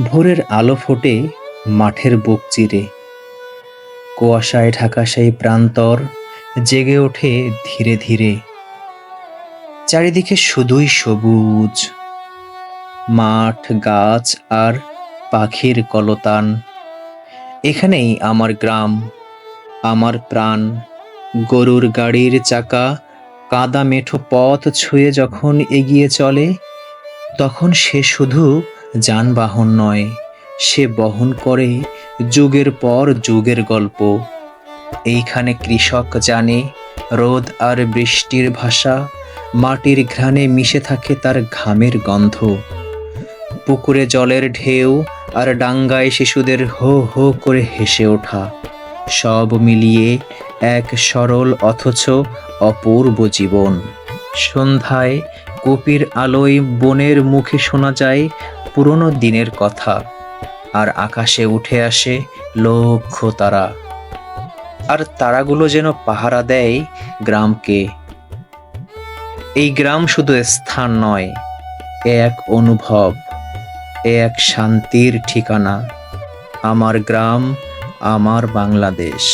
ভোরের আলো ফোটে মাঠের বুক চিরে, কুয়াশায় ঢাকা সেই প্রান্তর জেগে ওঠে ধীরে ধীরে। চারিদিকে শুধুই সবুজ, মাঠ, গাছ আর পাখির কলতান। এখানেই আমার গ্রাম, আমার প্রাণ। গরুর গাড়ির চাকা কাদা মেঠো পথ ছুঁয়ে যখন এগিয়ে চলে, তখন সে শুধু যানবাহন নয়, সে বহন করে যুগের পর যুগের গল্প। এইখানে কৃষক জানে রোদ আর বৃষ্টির ভাষা, মাটির ঘ্রাণে মিশে থাকে তার ঘামের গন্ধ। পুকুরে জলের ঢেউ আর ডাঙ্গায় শিশুদের হো হো করে হেসে ওঠা, সব মিলিয়ে এক সরল অথচ অপূর্ব জীবন। সন্ধ্যায় কপির আলোয় বনের মুখে শোনা যায় পুরনো দিনের কথা, আর আকাশে উঠে আসে লক্ষ তারা। আর তারাগুলো যেন পাহারা দেয় গ্রামকে। এই গ্রাম শুধু স্থান নয়, এ এক অনুভব, এ এক শান্তির ঠিকানা। আমার গ্রাম, আমার বাংলাদেশ।